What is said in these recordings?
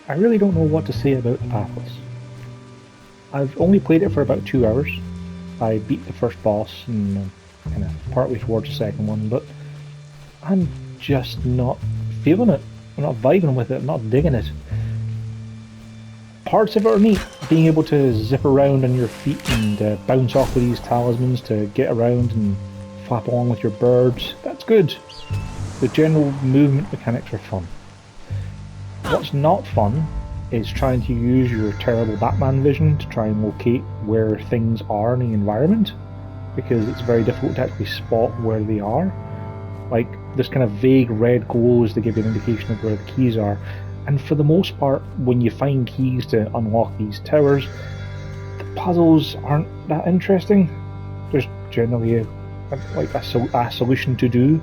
I really don't know what to say about Pathless. I've only played it for about 2 hours. I beat the first boss and kind of partway towards the second one, but I'm just not feeling it. I'm not vibing with it. I'm not digging it. Parts of it are neat. Being able to zip around on your feet and bounce off with these talismans to get around and flap along with your birds. That's good. The general movement mechanics are fun. What's not fun is trying to use your terrible Batman vision to try and locate where things are in the environment, because it's very difficult to actually spot where they are. Like, there's kind of vague red glows to give you an indication of where the keys are, and for the most part, when you find keys to unlock these towers, the puzzles aren't that interesting. There's generally a solution to do,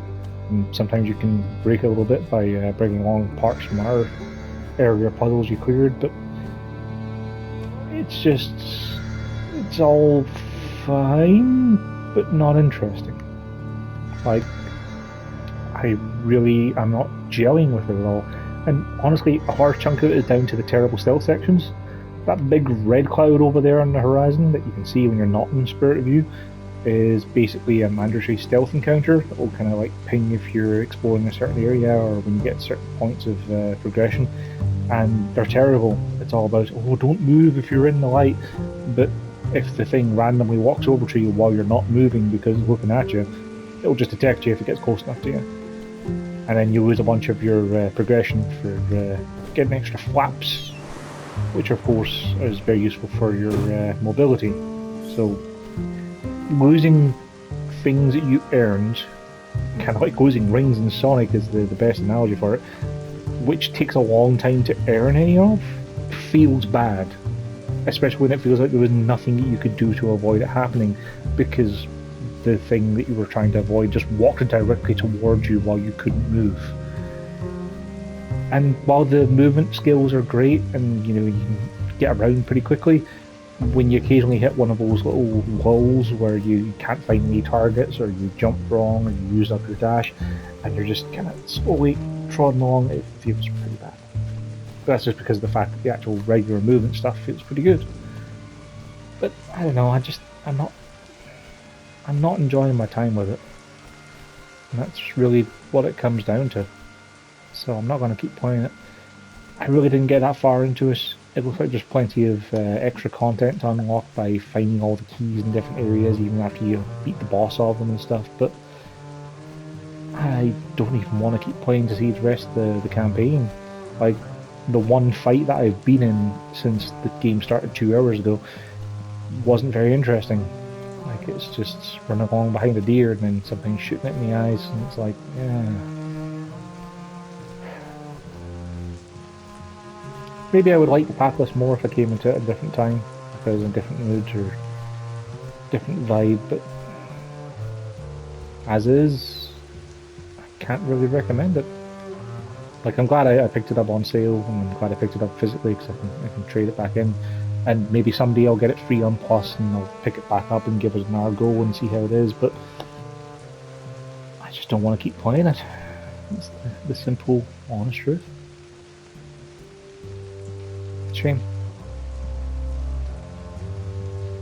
and sometimes you can break it a little bit by bringing along parts from our earlier puzzles you cleared, but it's all fine, but not interesting. Like, I'm not gelling with it at all. And honestly, a large chunk of it is down to the terrible stealth sections. That big red cloud over there on the horizon that you can see when you're not in Spirit of View is basically a mandatory stealth encounter that will kind of like ping if you're exploring a certain area or when you get certain points of progression. And they're terrible. It's all about, oh, don't move if you're in the light. But if the thing randomly walks over to you while you're not moving because it's looking at you, it'll just detect you if it gets close enough to you. And then you lose a bunch of your progression for getting extra flaps, which of course is very useful for your mobility. So losing things that you earned, kind of like losing rings in Sonic is the best analogy for it, which takes a long time to earn any of, feels bad. Especially when it feels like there was nothing that you could do to avoid it happening, because the thing that you were trying to avoid just walked directly towards you while you couldn't move. And while the movement skills are great and you can get around pretty quickly, when you occasionally hit one of those little lulls where you can't find any targets or you jump wrong or you use up your dash and you're just kind of slowly trotting along, it feels pretty bad. But that's just because of the fact that the actual regular movement stuff feels pretty good. But I don't know, I'm not enjoying my time with it. And that's really what it comes down to. So I'm not going to keep playing it. I really didn't get that far into it. It looks like there's plenty of extra content to unlock by finding all the keys in different areas, even after you beat the boss of them and stuff, but I don't even want to keep playing to see the rest of the campaign. Like, the one fight that I've been in since the game started 2 hours ago wasn't very interesting. Like, it's just running along behind a deer and then something shooting at my eyes, and it's like, yeah. Maybe I would like the Pathless more if I came into it at a different time, if I was in a different mood or different vibe, but as is, I can't really recommend it. Like, I'm glad I picked it up on sale, and I'm glad I picked it up physically because I can trade it back in. And maybe someday I'll get it free on Plus and I'll pick it back up and give it another go and see how it is, but I just don't want to keep playing it. It's the simple, honest truth. Shame.